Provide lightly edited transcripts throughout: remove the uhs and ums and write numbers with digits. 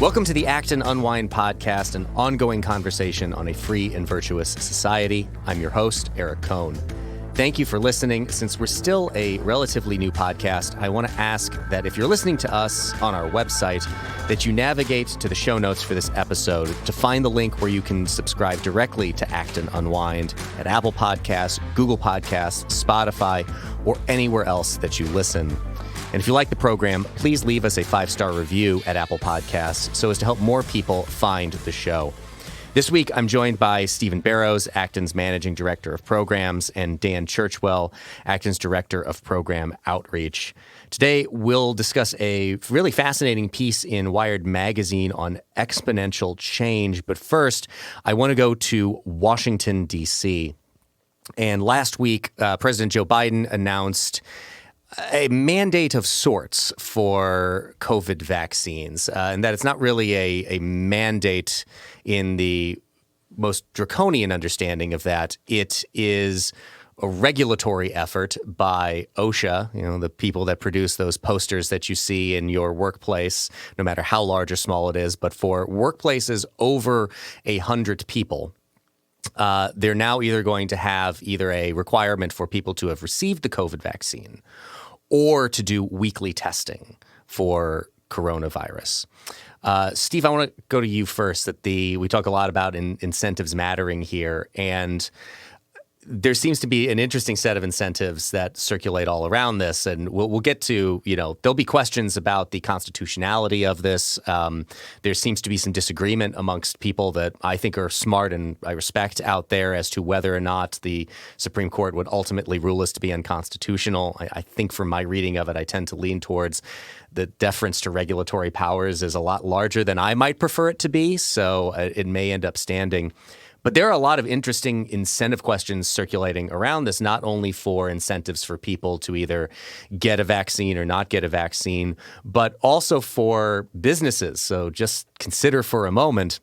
Welcome to the Act and Unwind podcast, an ongoing conversation on a free and virtuous society. I'm your host, Eric Kohn. Thank you for listening. Since we're still a relatively new podcast, I want to ask that if you're listening to us on our website, that you navigate to the show notes for this episode to find the link where you can subscribe directly to Act and Unwind at Apple Podcasts, Google Podcasts, Spotify, or anywhere else that you listen. And if you like the program, please leave us a 5-star review at Apple Podcasts so as to help more people find the show. This week, I'm joined by Stephen Barrows, Acton's Managing Director of Programs, and Dan Churchwell, Acton's Director of Program Outreach. Today, we'll discuss a really fascinating piece in Wired magazine on exponential change. But first, I want to go to Washington, D.C. And last week, President Joe Biden announced a mandate of sorts for COVID vaccines, and that it's not really a mandate in the most draconian understanding of that. It is a regulatory effort by OSHA, the people that produce those posters that you see in your workplace, no matter how large or small it is. But for workplaces over 100 people, they're now either going to have either a requirement for people to have received the COVID vaccine or to do weekly testing for coronavirus. Steve, I want to go to you first. We talk a lot about incentives mattering here, and there seems to be an interesting set of incentives that circulate all around this, and we'll get to, there'll be questions about the constitutionality of this. There seems to be some disagreement amongst people that I think are smart and I respect out there as to whether or not the Supreme Court would ultimately rule this to be unconstitutional. I think from my reading of it, I tend to lean towards the deference to regulatory powers is a lot larger than I might prefer it to be, so it may end up standing. But there are a lot of interesting incentive questions circulating around this, not only for incentives for people to either get a vaccine or not get a vaccine, but also for businesses. So just consider for a moment,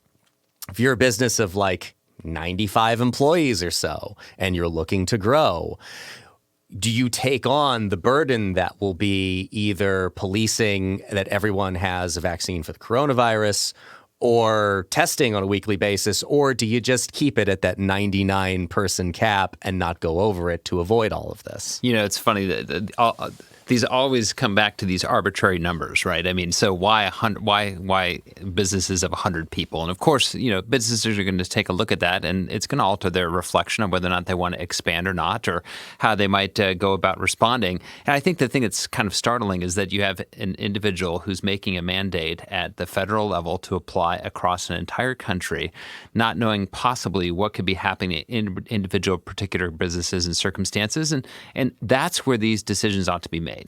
if you're a business of like 95 employees or so, and you're looking to grow, do you take on the burden that will be either policing that everyone has a vaccine for the coronavirus or testing on a weekly basis, or do you just keep it at that 99-person cap and not go over it to avoid all of this? It's funny that these always come back to these arbitrary numbers, right? I mean, so why businesses of 100 people? And of course, businesses are going to take a look at that, and it's going to alter their reflection on whether or not they want to expand or not, or how they might go about responding. And I think the thing that's kind of startling is that you have an individual who's making a mandate at the federal level to apply across an entire country, not knowing possibly what could be happening in individual particular businesses and circumstances. And that's where these decisions ought to be made.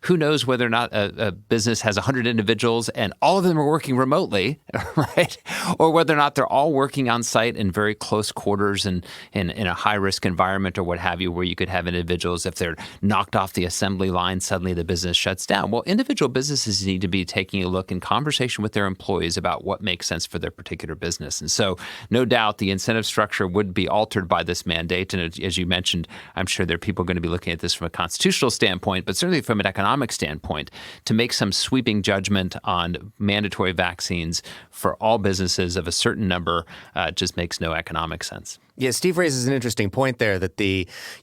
Who knows whether or not a business has 100 individuals and all of them are working remotely, right? Or whether or not they're all working on site in very close quarters and in a high-risk environment or what have you, where you could have individuals, if they're knocked off the assembly line, suddenly the business shuts down. Well, individual businesses need to be taking a look in conversation with their employees about what makes sense for their particular business. And so no doubt the incentive structure would be altered by this mandate. And as you mentioned, I'm sure there are people going to be looking at this from a constitutional standpoint, but certainly from an economic standpoint, to make some sweeping judgment on mandatory vaccines for all businesses of a certain number just makes no economic sense. Yeah, Steve raises an interesting point there that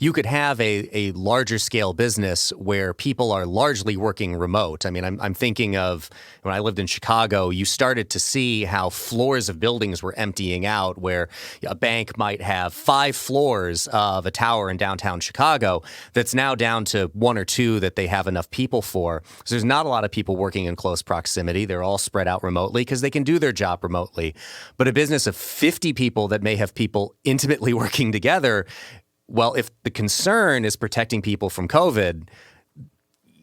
you could have a larger scale business where people are largely working remote. I mean, I'm thinking of when I lived in Chicago, you started to see how floors of buildings were emptying out, where a bank might have 5 floors of a tower in downtown Chicago that's now down to 1 or 2 that they have enough people for. So there's not a lot of people working in close proximity. They're all spread out remotely because they can do their job remotely. But a business of 50 people that may have people intimately working together, well, if the concern is protecting people from COVID,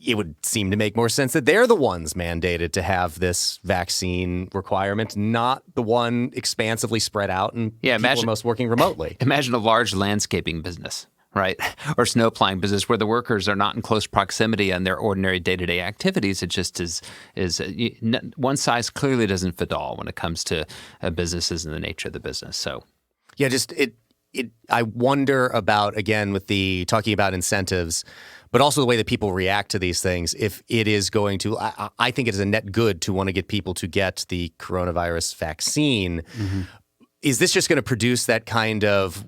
it would seem to make more sense that they're the ones mandated to have this vaccine requirement, not the one expansively spread out and people are most working remotely. Imagine a large landscaping business, right? Or snow plowing business where the workers are not in close proximity on their ordinary day-to-day activities. It just is one size clearly doesn't fit all when it comes to businesses and the nature of the business. So, yeah, I wonder about, again, with the talking about incentives, but also the way that people react to these things. If it is going to, I think it is a net good to want to get people to get the coronavirus vaccine. Is this just going to produce that kind of,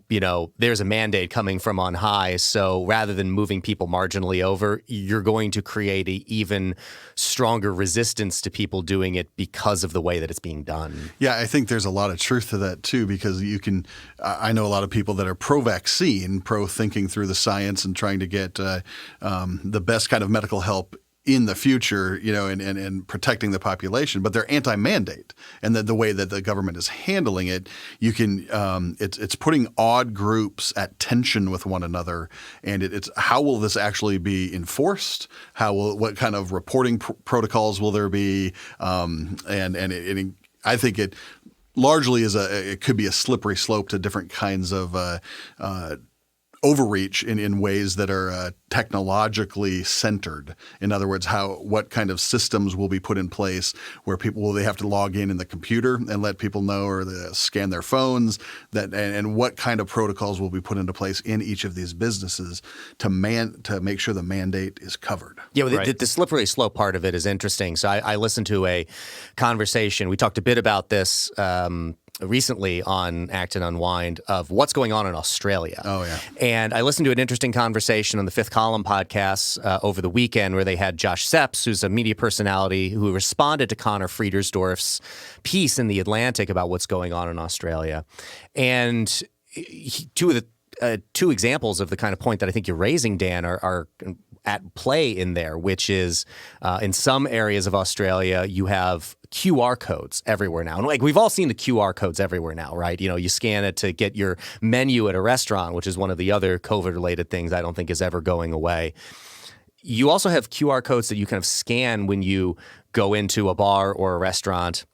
there's a mandate coming from on high, so rather than moving people marginally over, you're going to create an even stronger resistance to people doing it because of the way that it's being done? Yeah, I think there's a lot of truth to that too, because I know a lot of people that are pro-vaccine, pro-thinking through the science and trying to get the best kind of medical help in the future, and protecting the population, but they're anti-mandate, and the way that the government is handling it, it's putting odd groups at tension with one another, and it's how will this actually be enforced? What kind of reporting protocols will there be? I think it largely it could be a slippery slope to different kinds of overreach in ways that are technologically centered. In other words, what kind of systems will be put in place where will they have to log in the computer and let people know, or scan their phones, and what kind of protocols will be put into place in each of these businesses to make sure the mandate is covered. Yeah, well, the slippery slope part of it is interesting. So I listened to a conversation. We talked a bit about this recently on Act and Unwind of what's going on in Australia. Oh, yeah. And I listened to an interesting conversation on the Fifth Column podcast over the weekend where they had Josh Sepps, who's a media personality who responded to Connor Friedersdorf's piece in The Atlantic about what's going on in Australia. And two examples of the kind of point that I think you're raising, Dan, are at play in there, which is in some areas of Australia, you have QR codes everywhere now. And we've all seen the QR codes everywhere now, right? You scan it to get your menu at a restaurant, which is one of the other COVID-related things I don't think is ever going away. You also have QR codes that you kind of scan when you go into a bar or a restaurant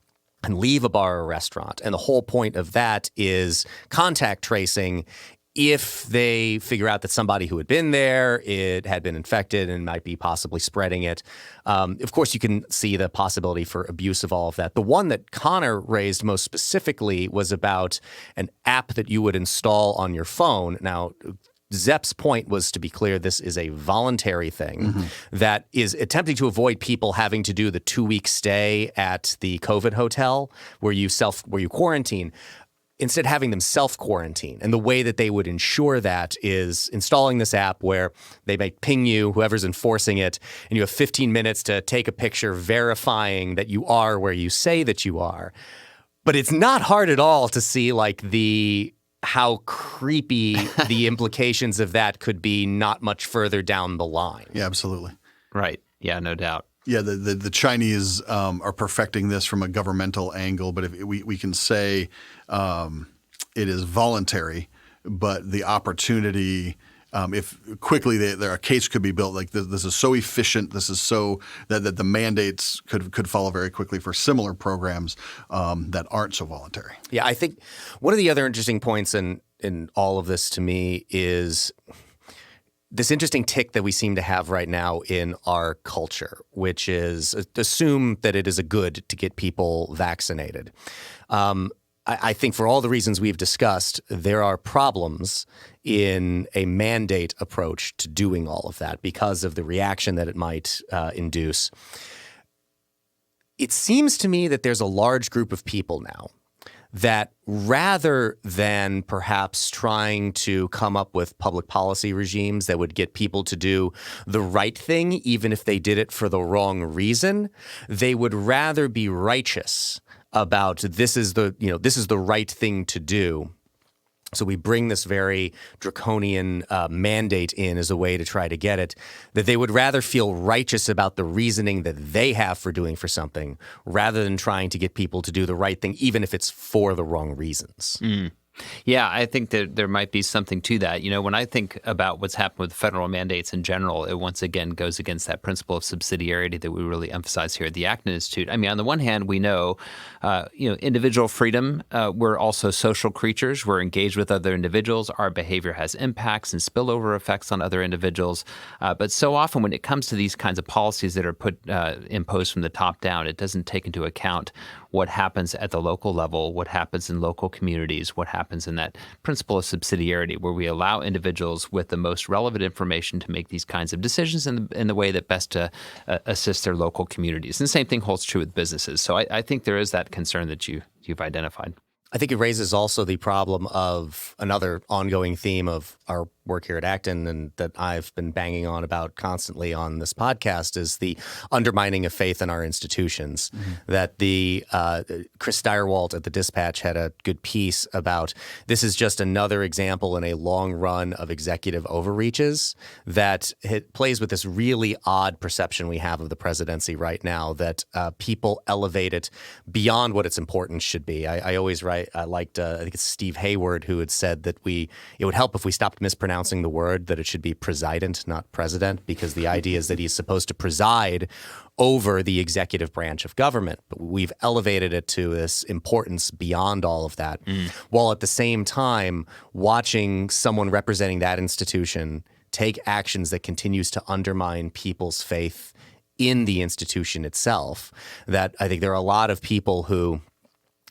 and leave a bar or a restaurant. And the whole point of that is contact tracing. If they figure out that somebody who had been there, it had been infected and might be possibly spreading it. Of course, you can see the possibility for abuse of all of that. The one that Connor raised most specifically was about an app that you would install on your phone. Now, Zepp's point was, to be clear, this is a voluntary thing that is attempting to avoid people having to do the 2-week stay at the COVID hotel where you quarantine. Instead, having them self-quarantine. And the way that they would ensure that is installing this app where they may ping you, whoever's enforcing it, and you have 15 minutes to take a picture verifying that you are where you say that you are. But it's not hard at all to see how creepy the implications of that could be not much further down the line. Yeah, absolutely. Right. Yeah, no doubt. Yeah, the Chinese are perfecting this from a governmental angle, but if we can say it is voluntary, but the opportunity, if quickly a case could be built, like this is so efficient, this is so that the mandates could follow very quickly for similar programs that aren't so voluntary. Yeah, I think one of the other interesting points in all of this to me is this interesting tick that we seem to have right now in our culture, which is assume that it is a good to get people vaccinated. I think for all the reasons we've discussed, there are problems in a mandate approach to doing all of that because of the reaction that it might induce. It seems to me that there's a large group of people now that rather than perhaps trying to come up with public policy regimes that would get people to do the right thing, even if they did it for the wrong reason, they would rather be righteous about this is the right thing to do. So we bring this very draconian mandate in as a way to try to get it, that they would rather feel righteous about the reasoning that they have for doing for something rather than trying to get people to do the right thing, even if it's for the wrong reasons. Mm. Yeah, I think that there might be something to that. When I think about what's happened with federal mandates in general, it once again goes against that principle of subsidiarity that we really emphasize here at the Acton Institute. I mean, on the one hand, we know, individual freedom. We're also social creatures. We're engaged with other individuals. Our behavior has impacts and spillover effects on other individuals. But so often when it comes to these kinds of policies that are imposed from the top down, it doesn't take into account what happens at the local level, what happens in local communities, what happens happens in that principle of subsidiarity, where we allow individuals with the most relevant information to make these kinds of decisions in the way that best assist their local communities. And the same thing holds true with businesses. So I think there is that concern that you've identified. I think it raises also the problem of another ongoing theme of our work here at Acton, and that I've been banging on about constantly on this podcast, is the undermining of faith in our institutions. Mm-hmm. That the Chris Steyerwalt at the Dispatch had a good piece about this is just another example in a long run of executive overreaches that plays with this really odd perception we have of the presidency right now, that people elevate it beyond what its importance should be. I always write, I think it's Steve Hayward who had said that it would help if we stopped mispronouncing the word, that it should be president, not president, because the idea is that he's supposed to preside over the executive branch of government. But we've elevated it to this importance beyond all of that, while at the same time watching someone representing that institution take actions that continues to undermine people's faith in the institution itself. That I think there are a lot of people who,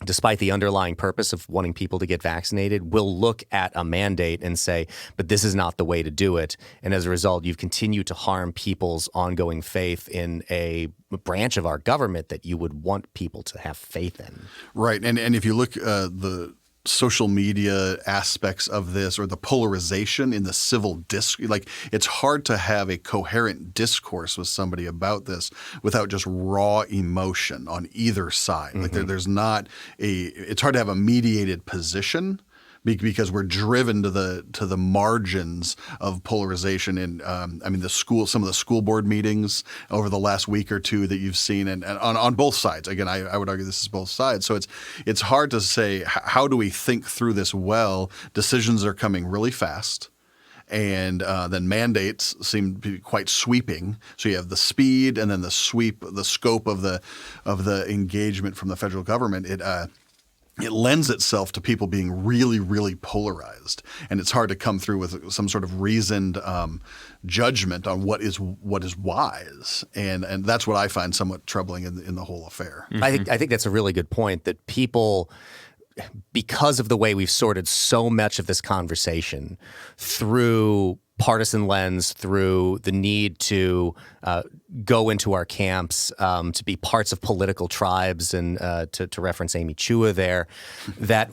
despite the underlying purpose of wanting people to get vaccinated, will look at a mandate and say, but this is not the way to do it. And as a result, you've continued to harm people's ongoing faith in a branch of our government that you would want people to have faith in. Right. And if you look the social media aspects of this, or the polarization in the civil discourse, like, it's hard to have a coherent discourse with somebody about this without just raw emotion on either side. Mm-hmm. Like there's not it's hard to have a mediated position because we're driven to the margins of polarization. And some of the school board meetings over the last week or two that you've seen, and on both sides. Again, I would argue this is both sides. So it's hard to say, how do we think through this well? Decisions are coming really fast. And then mandates seem to be quite sweeping. So you have the speed and then the scope of the engagement from the federal government. It lends itself to people being really, really polarized, and it's hard to come through with some sort of reasoned judgment on what is wise, and that's what I find somewhat troubling in the whole affair. Mm-hmm. I think that's a really good point, that people, because of the way we've sorted so much of this conversation through partisan lens, through the need to go into our camps, to be parts of political tribes, and to reference Amy Chua there, that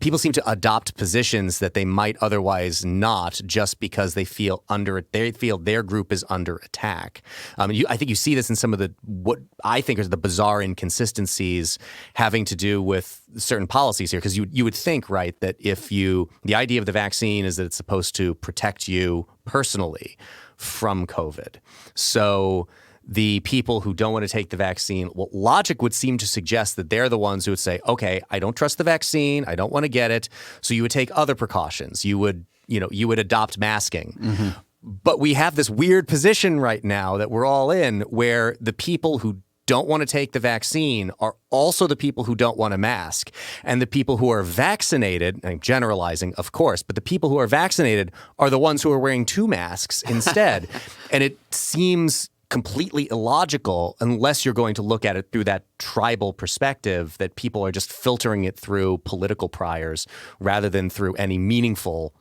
people seem to adopt positions that they might otherwise not, just because they feel their group is under attack. I think you see this in some of what I think are the bizarre inconsistencies having to do with certain policies here, because you would think, right, that the idea of the vaccine is that it's supposed to protect you personally from COVID. So the people who don't want to take the vaccine, well, logic would seem to suggest that they're the ones who would say, okay, I don't trust the vaccine, I don't want to get it, so you would take other precautions. You would adopt masking. Mm-hmm. But we have this weird position right now that we're all in, where the people who don't want to take the vaccine are also the people who don't want to mask. And the people who are vaccinated, I'm generalizing, of course, but the people who are vaccinated are the ones who are wearing 2 masks instead. And it seems completely illogical, unless you're going to look at it through that tribal perspective, that people are just filtering it through political priors rather than through any meaningful,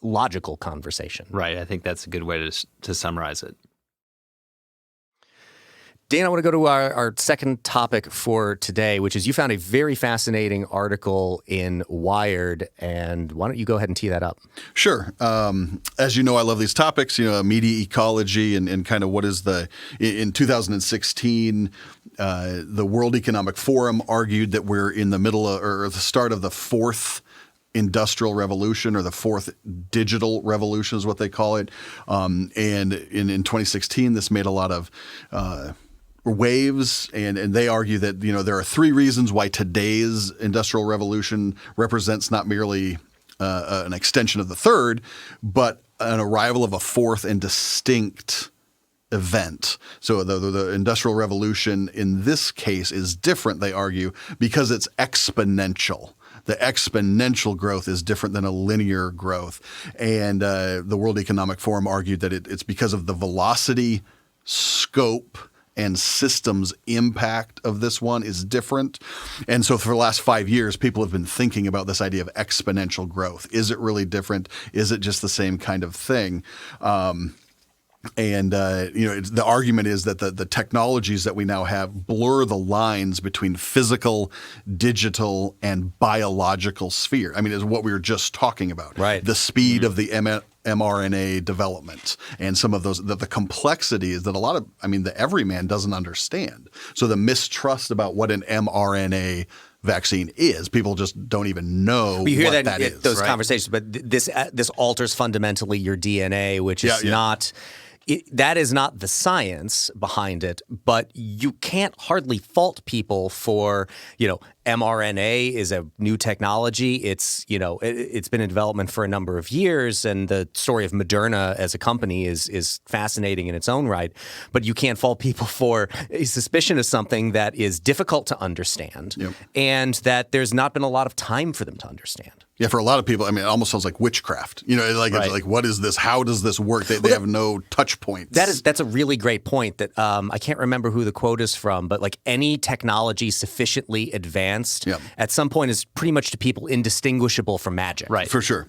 logical conversation. Right. I think that's a good way to summarize it. Dan, I want to go to our second topic for today, which is you found a very fascinating article in Wired, and why don't you go ahead and tee that up? Sure. As you know, I love these topics, media ecology and kind of what is in 2016, the World Economic Forum argued that we're in the middle or the start of the 4th industrial revolution, or the 4th digital revolution is what they call it. And in 2016, this made a lot of waves, and they argue that there are 3 reasons why today's industrial revolution represents not merely an extension of the 3rd, but an arrival of a 4th and distinct event. So the industrial revolution in this case is different, they argue, because it's exponential. The exponential growth is different than a linear growth. And the World Economic Forum argued that it's because of the velocity, scope, and systems impact of this one is different. And so for the last 5 years, people have been thinking about this idea of exponential growth. Is it really different? Is it just the same kind of thing? The argument is that the technologies that we now have blur the lines between physical, digital, and biological sphere. I mean, is what we were just talking about. Right. The speed of the mRNA development and some of those, the complexities that the everyman doesn't understand. So the mistrust about what an mRNA vaccine is, people just don't even know you hear what that is. Those right? conversations, but this alters fundamentally your DNA, which is not. That is not the science behind it, but you can't hardly fault people for, mRNA is a new technology. It's, it's been in development for a number of years, and the story of Moderna as a company is fascinating in its own right. But you can't fault people for a suspicion of something that is difficult to understand and that there's not been a lot of time for them to understand. Yeah, for a lot of people, it almost sounds like witchcraft. Right. It's like, what is this? How does this work? They have no touch points. That's a really great point that I can't remember who the quote is from, but like any technology sufficiently advanced at some point is pretty much to people indistinguishable from magic. Right. For sure.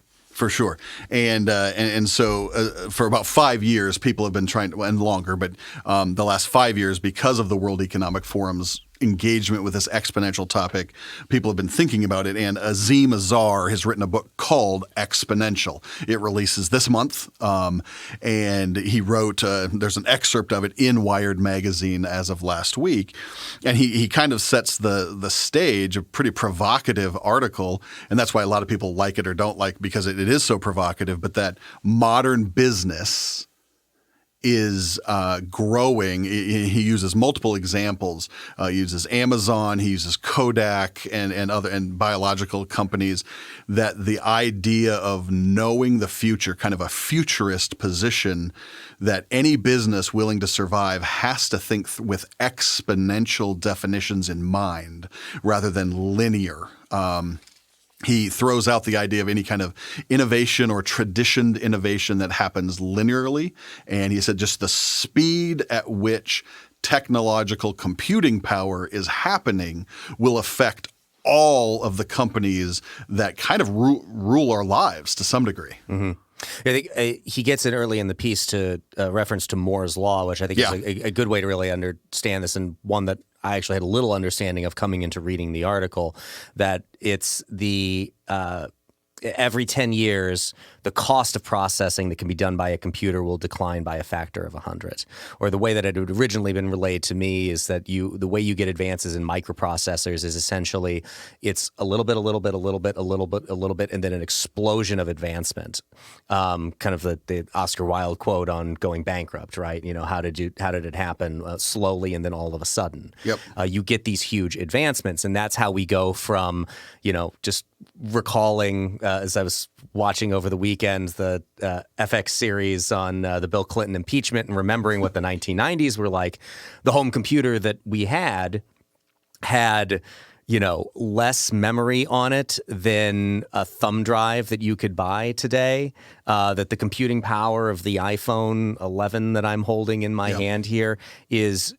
And so for about 5 years, people have been trying to, and longer, but the last 5 years, because of the World Economic Forum's engagement with this exponential topic, people have been thinking about it. And Azeen Azhar has written a book called Exponential. It releases this month. And he wrote, there's an excerpt of it in Wired magazine as of last week. And he kind of sets the stage, a pretty provocative article. And that's why a lot of people like it or don't like, because it is so provocative, but that modern business is growing. He uses multiple examples. He uses Amazon. He uses Kodak and biological companies. That the idea of knowing the future, kind of a futurist position, that any business willing to survive has to think with exponential definitions in mind rather than linear. He throws out the idea of any kind of innovation or traditioned innovation that happens linearly. And he said just the speed at which technological computing power is happening will affect all of the companies that kind of rule our lives to some degree. Mm-hmm. I think he gets it early in the piece to reference to Moore's Law, which I think is a good way to really understand this, and one that I actually had a little understanding of coming into reading the article, that it's the every 10 years, the cost of processing that can be done by a computer will decline by a factor of 100. Or the way that it had originally been relayed to me is that the way you get advances in microprocessors is essentially it's a little bit, and then an explosion of advancement. Kind of the Oscar Wilde quote on going bankrupt, right? How did it happen? Slowly and then all of a sudden. Yep. You get these huge advancements, and that's how we go from, just recalling as I was watching over the weekend the FX series on the Bill Clinton impeachment and remembering what the 1990s were like. The home computer that we had less memory on it than a thumb drive that you could buy today. That the computing power of the iPhone 11 that I'm holding in my hand here is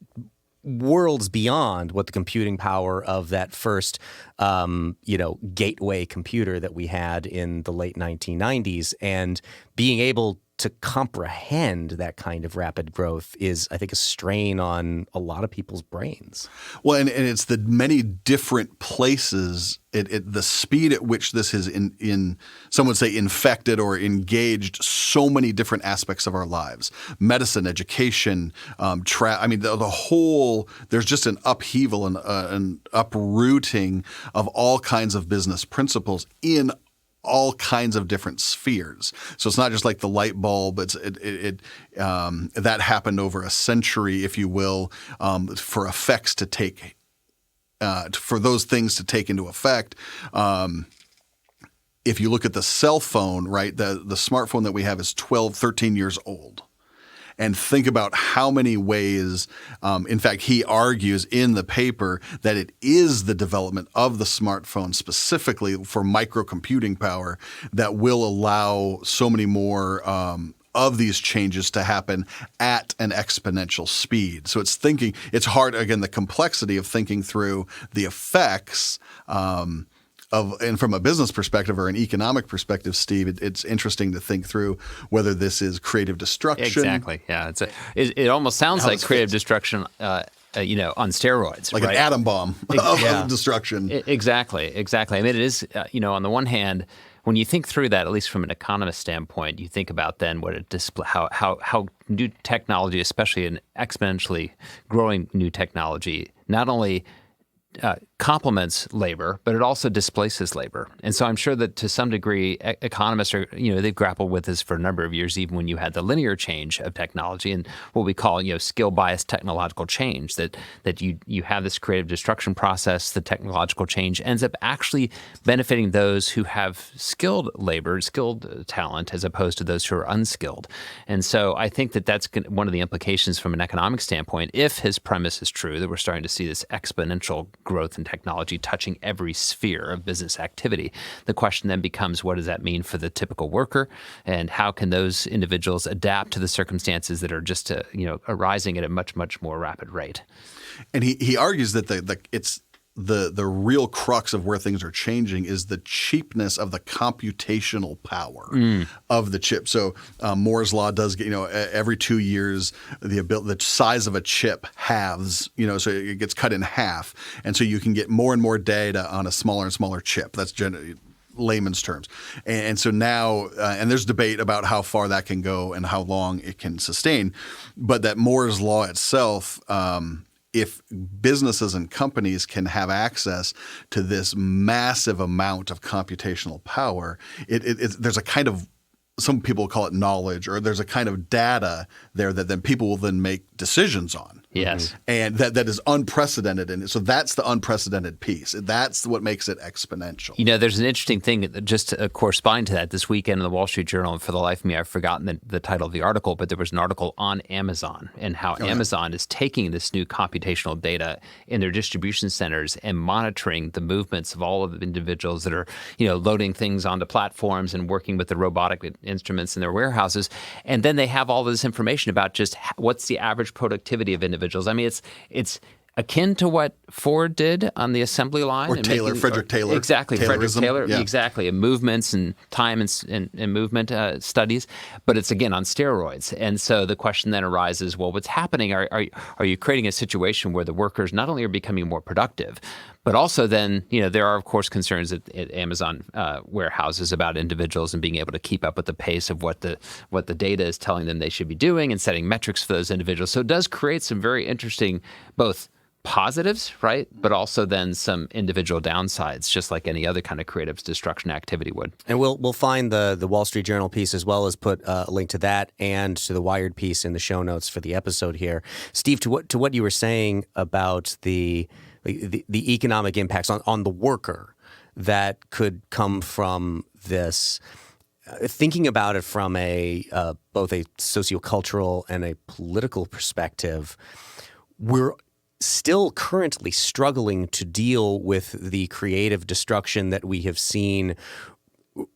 worlds beyond what the computing power of that first, gateway computer that we had in the late 1990s. And being able to comprehend that kind of rapid growth is, I think, a strain on a lot of people's brains. Well, and it's the many different places, the speed at which this is in some would say infected or engaged so many different aspects of our lives. Medicine, education, the whole, there's just an upheaval and an uprooting of all kinds of business principles in all kinds of different spheres. So it's not just like the light bulb. That happened over a century, if you will, for effects to take, for those things to take into effect. If you look at the cell phone, right, the smartphone that we have is 12, 13 years old. And think about how many ways, in fact, he argues in the paper that it is the development of the smartphone specifically for microcomputing power that will allow so many more of these changes to happen at an exponential speed. So it's hard, again, the complexity of thinking through the effects and from a business perspective or an economic perspective, Steve, it's interesting to think through whether this is creative destruction. Exactly. Yeah. It almost sounds like creative destruction, on steroids. Like right? an atom bomb of destruction. Exactly. I mean, it is, on the one hand, when you think through that, at least from an economist standpoint, you think about then what it how new technology, especially an exponentially growing new technology, not only complements labor, but it also displaces labor. And so I'm sure that to some degree, economists are, they've grappled with this for a number of years, even when you had the linear change of technology and what we call, skill-biased technological change, that you have this creative destruction process, the technological change ends up actually benefiting those who have skilled labor, skilled talent, as opposed to those who are unskilled. And so I think that that's one of the implications from an economic standpoint, if his premise is true, that we're starting to see this exponential growth in technology touching every sphere of business activity. The question then becomes, what does that mean for the typical worker, and how can those individuals adapt to the circumstances that are just arising at a much, much more rapid rate? And he argues that it's the real crux of where things are changing is the cheapness of the computational power of the chip. So Moore's law does get, every 2 years the size of a chip halves, so it gets cut in half, and so you can get more and more data on a smaller and smaller chip. That's generally layman's terms. And so now, and there's debate about how far that can go and how long it can sustain, but that Moore's law itself, if businesses and companies can have access to this massive amount of computational power, there's a kind of, some people call it knowledge, or there's a kind of data there that then people will then make decisions on. Yes. And that is unprecedented. And so that's the unprecedented piece. That's what makes it exponential. There's an interesting thing that just corresponding to that this weekend in the Wall Street Journal, and for the life of me, I've forgotten the title of the article, but there was an article on Amazon and how Amazon is taking this new computational data in their distribution centers and monitoring the movements of all of the individuals that are, loading things onto platforms and working with the robotic instruments in their warehouses. And then they have all this information about just what's the average productivity of individuals. I mean, it's akin to what Ford did on the assembly line. Or Frederick Taylor. Exactly, Frederick Taylor. Yeah. Exactly, and movements and time and movement studies. But it's, again, on steroids. And so the question then arises, well, what's happening? Are you creating a situation where the workers not only are becoming more productive, but also then, there are, of course, concerns at Amazon warehouses about individuals and being able to keep up with the pace of what the data is telling them they should be doing and setting metrics for those individuals. So it does create some very interesting both positives, right, but also then some individual downsides, just like any other kind of creative destruction activity would. And we'll find the Wall Street Journal piece as well as put a link to that and to the Wired piece in the show notes for the episode here. Steve, to what you were saying about the economic impacts on the worker that could come from this, thinking about it from both a sociocultural and a political perspective, we're still currently struggling to deal with the creative destruction that we have seen.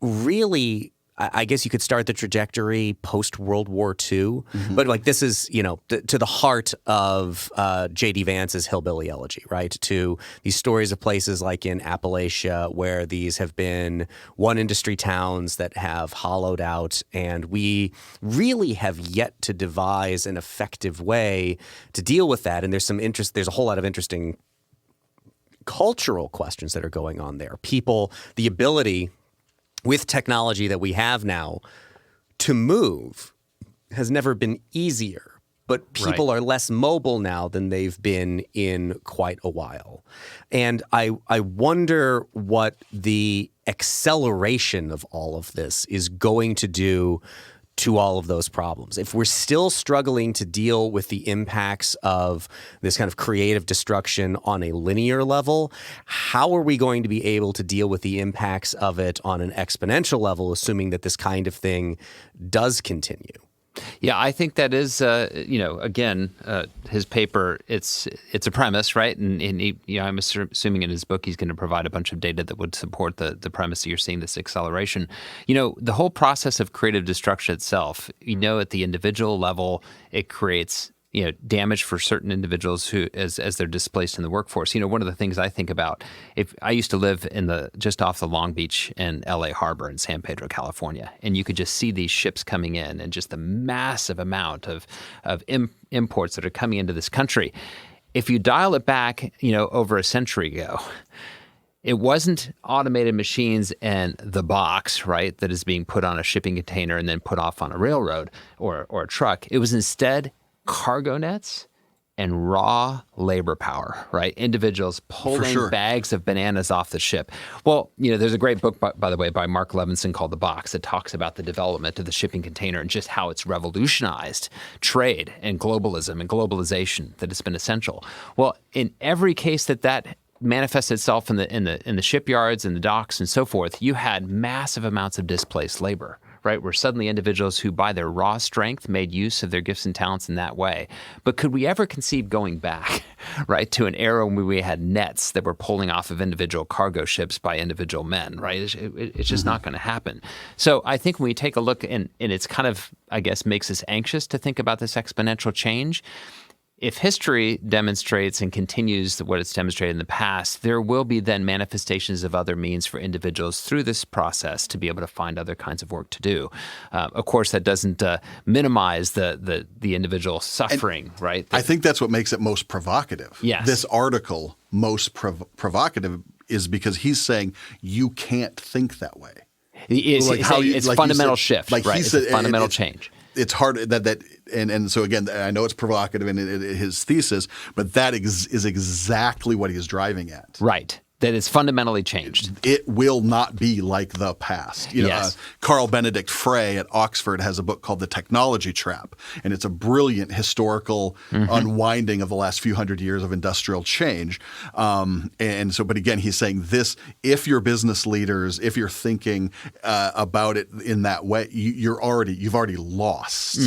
Really, I guess you could start the trajectory post-World War II, but this is, to the heart of J.D. Vance's Hillbilly Elegy, right? To these stories of places like in Appalachia where these have been one industry towns that have hollowed out, and we really have yet to devise an effective way to deal with that. And there's a whole lot of interesting cultural questions that are going on there. People, the ability with technology that we have now to move has never been easier, but people are less mobile now than they've been in quite a while. And I wonder what the acceleration of all of this is going to do to all of those problems. If we're still struggling to deal with the impacts of this kind of creative destruction on a linear level, how are we going to be able to deal with the impacts of it on an exponential level, assuming that this kind of thing does continue? Yeah, I think that is, again, his paper. It's a premise, right? And he, I'm assuming in his book he's going to provide a bunch of data that would support the premise that you're seeing this acceleration. The whole process of creative destruction itself. At the individual level, it creates damage for certain individuals who, as they're displaced in the workforce. One of the things I think about, if I used to live just off the Long Beach and LA Harbor in San Pedro, California, and you could just see these ships coming in and just the massive amount of imports that are coming into this country. If you dial it back, over a century ago, it wasn't automated machines and the box, right, that is being put on a shipping container and then put off on a railroad or a truck. It was instead cargo nets and raw labor power, right? Individuals pulling bags of bananas off the ship. Well, there's a great book, by the way, by Marc Levinson called The Box that talks about the development of the shipping container and just how it's revolutionized trade and globalism and globalization, that it's been essential. Well, in every case that manifests itself in the shipyards and the docks and so forth, you had massive amounts of displaced labor. Right, where suddenly individuals who, by their raw strength, made use of their gifts and talents in that way. But could we ever conceive going back, right, to an era when we had nets that were pulling off of individual cargo ships by individual men, right? It's just not going to happen. So I think when we take a look, and it's kind of, I guess, makes us anxious to think about this exponential change. If history demonstrates and continues what it's demonstrated in the past, there will be then manifestations of other means for individuals through this process to be able to find other kinds of work to do. Of course, that doesn't minimize the individual suffering, right? I think that's what makes it most provocative. Yes. This article, most provocative, is because he's saying you can't think that way. It's fundamental shift, right? It's a fundamental change. It's hard and so again, I know it's provocative in his thesis, but that is exactly what he is driving at. Right. That it's fundamentally changed. It will not be like the past. Carl Benedict Frey at Oxford has a book called The Technology Trap, and it's a brilliant historical unwinding of the last few hundred years of industrial change. But again, he's saying this: if you're business leaders, if you're thinking about it in that way, you've already lost.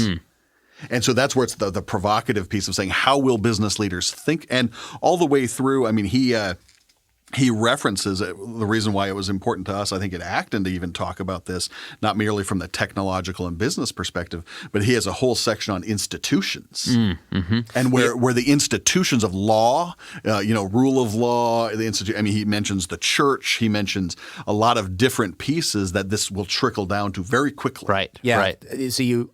And so that's where it's the provocative piece of saying, how will business leaders think? And all the way through, I mean, he references the reason why it was important to us, I think, at Acton to even talk about this, not merely from the technological and business perspective, but he has a whole section on institutions and where the institutions of law, rule of law, he mentions the church, he mentions a lot of different pieces that this will trickle down to very quickly. Right. Yeah. Right. So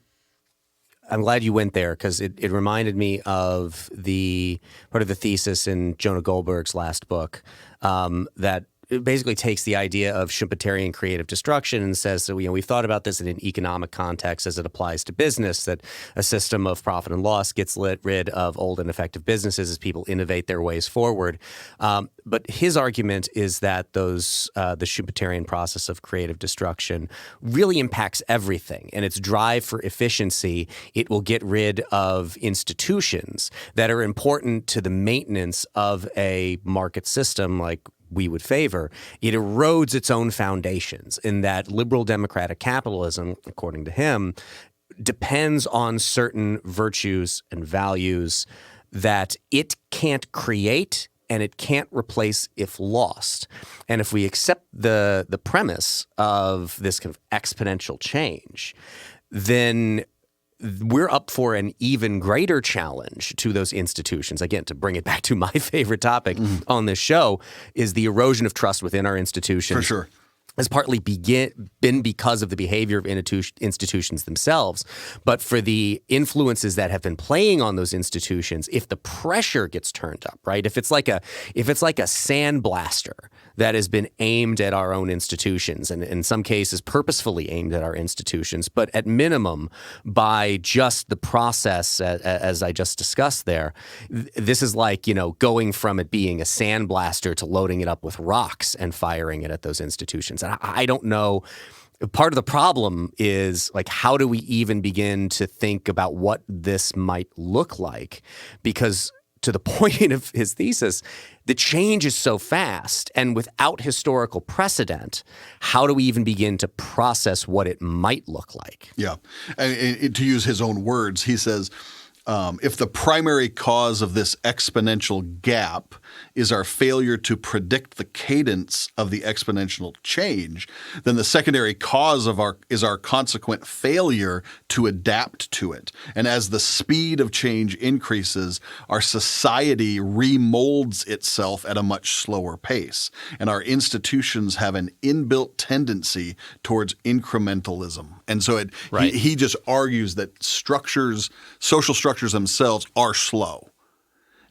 I'm glad you went there because it reminded me of the part of the thesis in Jonah Goldberg's last book that it basically takes the idea of Schumpeterian creative destruction and says, so, we've thought about this in an economic context as it applies to business, that a system of profit and loss gets rid of old and effective businesses as people innovate their ways forward. But his argument is that the Schumpeterian process of creative destruction really impacts everything, and its drive for efficiency. It will get rid of institutions that are important to the maintenance of a market system like we would favor. It erodes its own foundations in that liberal democratic capitalism, according to him, depends on certain virtues and values that it can't create and it can't replace if lost. And if we accept the premise of this kind of exponential change, then we're up for an even greater challenge to those institutions. Again, to bring it back to my favorite topic on this show is the erosion of trust within our institutions. For sure. Has partly been because of the behavior of institutions themselves, but for the influences that have been playing on those institutions, if the pressure gets turned up, right? If it's like a sandblaster that has been aimed at our own institutions, and in some cases purposefully aimed at our institutions, but at minimum by just the process, as I just discussed there, this is like, going from it being a sandblaster to loading it up with rocks and firing it at those institutions. And I don't know. Part of the problem is, like, how do we even begin to think about what this might look like? Because to the point of his thesis, the change is so fast, and without historical precedent, how do we even begin to process what it might look like? Yeah. And to use his own words, he says, if the primary cause of this exponential gap is our failure to predict the cadence of the exponential change, then the secondary cause is our consequent failure to adapt to it. And as the speed of change increases, our society remolds itself at a much slower pace, and our institutions have an inbuilt tendency towards incrementalism. And so he just argues that social structures themselves are slow,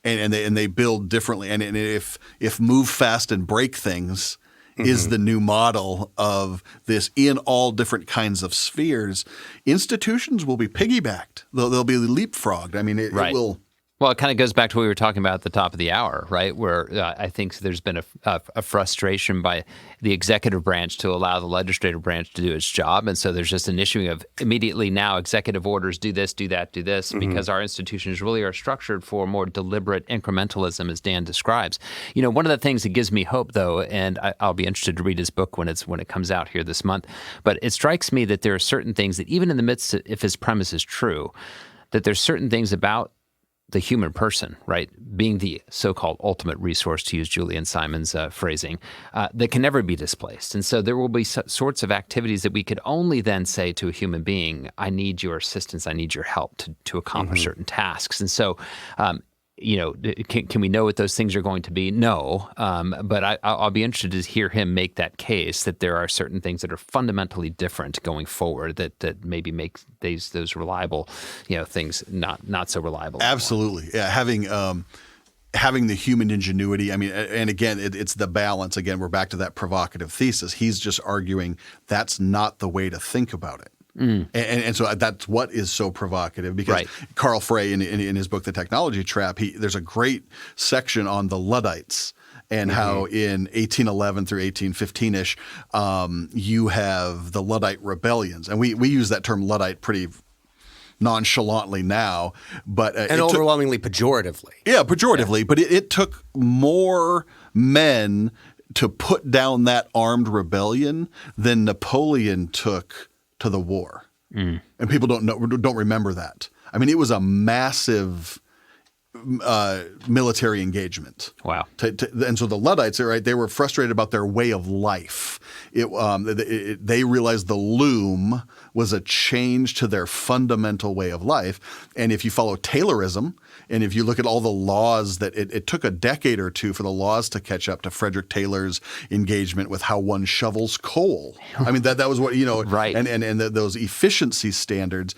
and they build differently. And if move fast and break things is the new model of this in all different kinds of spheres, institutions will be piggybacked. They'll be leapfrogged. I mean, it will. Well, it kind of goes back to what we were talking about at the top of the hour, right? Where I think there's been a frustration by the executive branch to allow the legislative branch to do its job. And so there's just an issuing of immediately now executive orders, do this, do that, do this, because our institutions really are structured for more deliberate incrementalism, as Dan describes. You know, one of the things that gives me hope, though, and I'll be interested to read his book when it comes out here this month, but it strikes me that there are certain things that even in the midst of, if his premise is true, that there's certain things about the human person, right, being the so-called ultimate resource, to use Julian Simon's phrasing, that can never be displaced. And so there will be sorts of activities that we could only then say to a human being, I need your assistance, I need your help to accomplish certain tasks. And so, can we know what those things are going to be? No, but I'll be interested to hear him make that case that there are certain things that are fundamentally different going forward that maybe make those reliable, things not so reliable. Absolutely, yeah. Having the human ingenuity. I mean, and again, it's the balance. Again, we're back to that provocative thesis. He's just arguing that's not the way to think about it. And so that's what is so provocative, because Carl Frey in his book, The Technology Trap, there's a great section on the Luddites and how in 1811 through 1815-ish, you have the Luddite Rebellions. And we use that term Luddite pretty nonchalantly now, but and overwhelmingly pejoratively. Yeah, pejoratively. Yeah. But it took more men to put down that armed rebellion than Napoleon took to the war. And people don't remember that. I mean, it was a massive military engagement. Wow. And so the Luddites, right, they were frustrated about their way of life. They realized the loom was a change to their fundamental way of life. And if you follow Taylorism, and if you look at all the laws that it took a decade or two for the laws to catch up to Frederick Taylor's engagement with how one shovels coal. I mean, that was what, right. And those efficiency standards.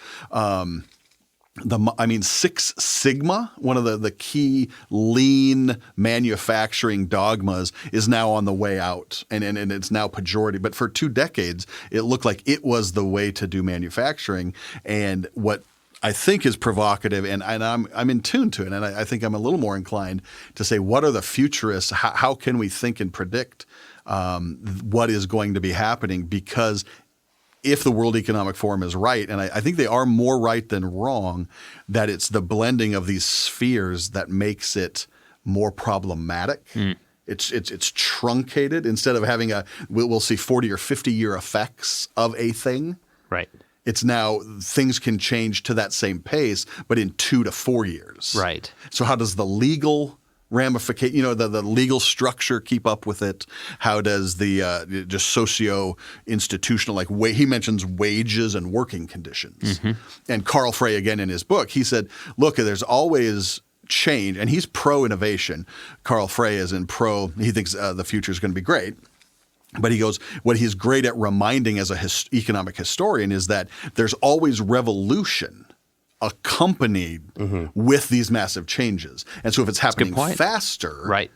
Six Sigma, one of the key lean manufacturing dogmas, is now on the way out, and it's now pejorative. But for 2 decades, it looked like it was the way to do manufacturing. And what I think is provocative, and I'm in tune to it, and I think I'm a little more inclined to say, what are the futurists? How can we think and predict what is going to be happening? Because if the World Economic Forum is right, and I think they are more right than wrong, that it's the blending of these spheres that makes it more problematic. It's truncated. Instead of having we'll see 40 or 50 year effects of a thing. Right. It's now things can change to that same pace, but in 2 to 4 years. Right. So how does the legal ramification, the legal structure keep up with it? How does the just socio-institutional, he mentions wages and working conditions. And Carl Frey, again, in his book, he said, look, there's always change, and he's pro-innovation. Carl Frey is in pro, he thinks the future is going to be great. But he goes, what he's great at reminding as an economic historian is that there's always revolution accompanied with these massive changes. And so if it's happening faster, right,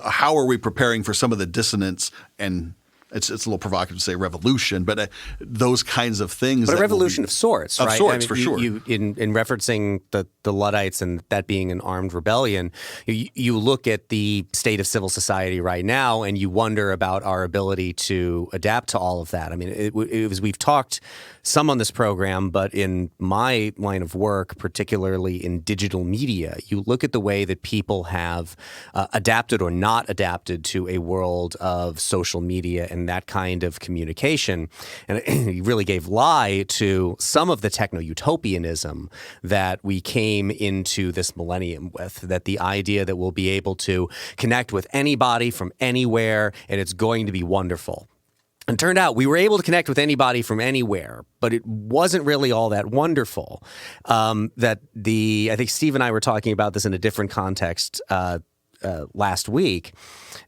how are we preparing for some of the dissonance and it's a little provocative to say revolution, but those kinds of things. But a revolution of sorts, right? Of sorts, for sure. In referencing the Luddites and that being an armed rebellion, you look at the state of civil society right now and you wonder about our ability to adapt to all of that. I mean, it was, we've talked some on this program, but in my line of work, particularly in digital media, you look at the way that people have adapted or not adapted to a world of social media and that kind of communication. And it really gave lie to some of the techno-utopianism that we came into this millennium with, that the idea that we'll be able to connect with anybody from anywhere and it's going to be wonderful. And it turned out we were able to connect with anybody from anywhere, but it wasn't really all that wonderful. I think Steve and I were talking about this in a different context last week,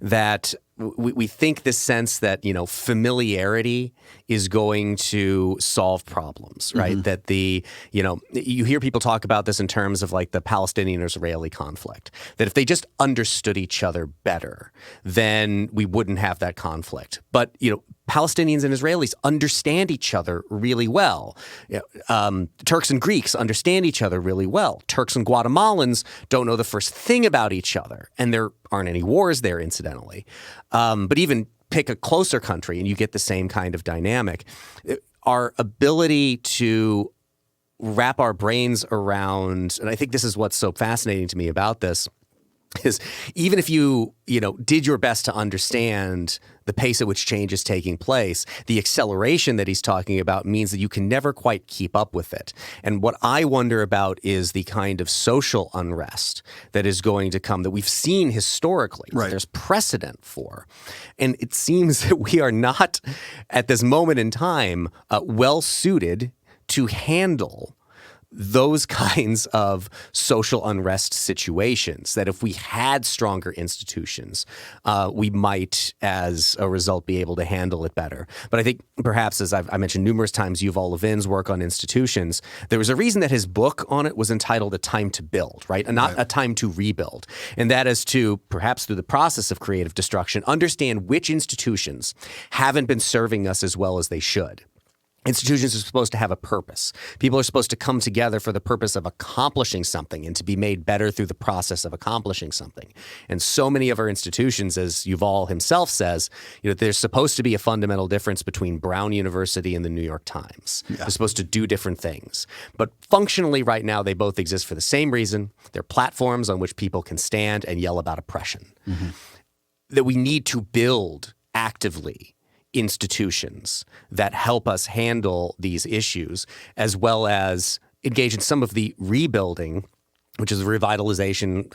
that we think this sense that, familiarity is going to solve problems, right? Mm-hmm. That you hear people talk about this in terms of like the Palestinian-Israeli conflict, that if they just understood each other better, then we wouldn't have that conflict. But, Palestinians and Israelis understand each other really well. Turks and Greeks understand each other really well. Turks and Guatemalans don't know the first thing about each other, and there aren't any wars there, incidentally. But even pick a closer country and you get the same kind of dynamic. Our ability to wrap our brains around, and I think this is what's so fascinating to me about this, is even if you did your best to understand the pace at which change is taking place, the acceleration that he's talking about means that you can never quite keep up with it. And what I wonder about is the kind of social unrest that is going to come that we've seen historically, right, that there's precedent for. And it seems that we are not, at this moment in time, well suited to handle those kinds of social unrest situations, that if we had stronger institutions, we might, as a result, be able to handle it better. But I think perhaps, as I mentioned numerous times, Yuval Levin's work on institutions, there was a reason that his book on it was entitled A Time to Build, right? And not A Time to Rebuild. And that is to, perhaps through the process of creative destruction, understand which institutions haven't been serving us as well as they should. Institutions are supposed to have a purpose. People are supposed to come together for the purpose of accomplishing something and to be made better through the process of accomplishing something. And so many of our institutions, as Yuval himself says, there's supposed to be a fundamental difference between Brown University and the New York Times. Yeah. They're supposed to do different things. But functionally right now, they both exist for the same reason. They're platforms on which people can stand and yell about oppression. Mm-hmm. That we need to build actively institutions that help us handle these issues, as well as engage in some of the rebuilding, which is the revitalization,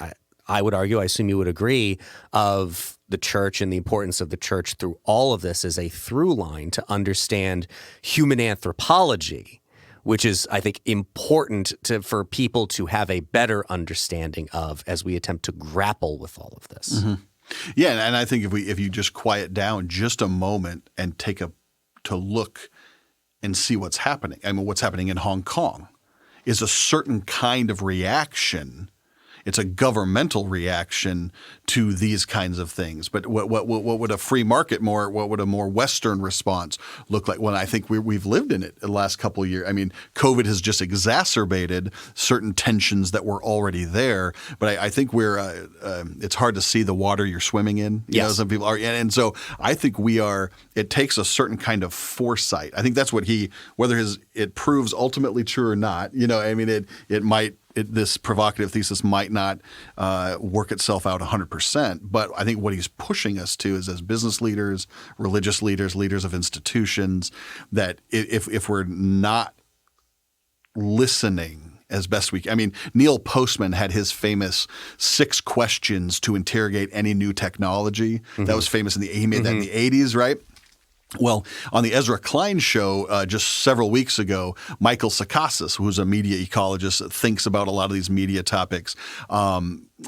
I would argue, I assume you would agree, of the church and the importance of the church through all of this as a through line to understand human anthropology, which is, I think, important for people to have a better understanding of as we attempt to grapple with all of this. Mm-hmm. Yeah, and I think if you just quiet down just a moment and take to look and see what's happening. I mean, what's happening in Hong Kong is a certain kind of reaction. It's a governmental reaction to these kinds of things. But what would a free market what would a more Western response look like? Well, I think we've lived in it the last couple of years. I mean, COVID has just exacerbated certain tensions that were already there. But I think it's hard to see the water you're swimming in. You know, some people are. And so I think it takes a certain kind of foresight. I think that's what whether it proves ultimately true or not, I mean, it might. This provocative thesis might not work itself out 100%, but I think what he's pushing us to is, as business leaders, religious leaders, leaders of institutions, that if we're not listening as best we can. I mean, Neil Postman had his famous 6 questions to interrogate any new technology. Mm-hmm. That was famous he made that in the 80s, right? Well, on the Ezra Klein show just several weeks ago, Michael Sakasis, who's a media ecologist that thinks about a lot of these media topics,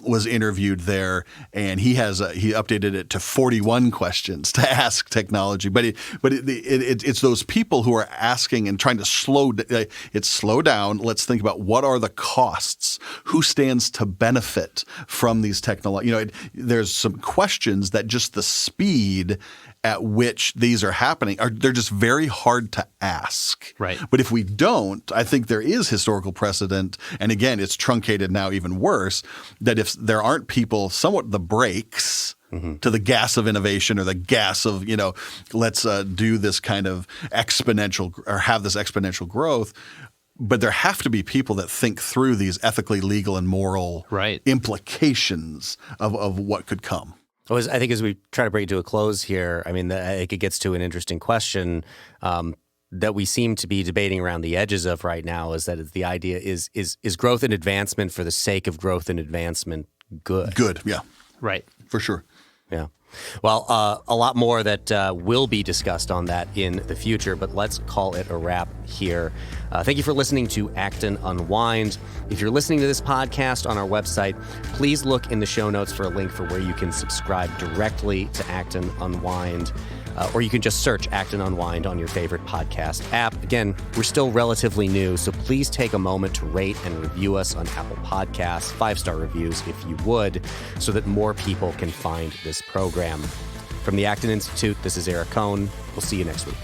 was interviewed there, and he updated it to 41 questions to ask technology. But it's those people who are asking and trying to slow down. Let's think about what are the costs? Who stands to benefit from these technologies? There's some questions that just the speed at which these are happening they're just very hard to ask. Right. But if we don't, I think there is historical precedent, and again, it's truncated now even worse, that if there aren't people somewhat the brakes to the gas of innovation or the gas of, let's do this kind of exponential or have this exponential growth, but there have to be people that think through these ethically, legal, and moral implications of what could come. I think as we try to bring it to a close here, I think it gets to an interesting question that we seem to be debating around the edges of right now, is that the idea is growth and advancement for the sake of growth and advancement good? Good, yeah. Right. For sure. Yeah. Well, a lot more that will be discussed on that in the future, but let's call it a wrap here. Thank you for listening to Act and Unwind. If you're listening to this podcast on our website, please look in the show notes for a link for where you can subscribe directly to Act and Unwind. Or you can just search Act and Unwind on your favorite podcast app. Again, we're still relatively new, so please take a moment to rate and review us on Apple Podcasts, 5-star reviews if you would, so that more people can find this program. From the Acton Institute, this is Eric Kohn. We'll see you next week.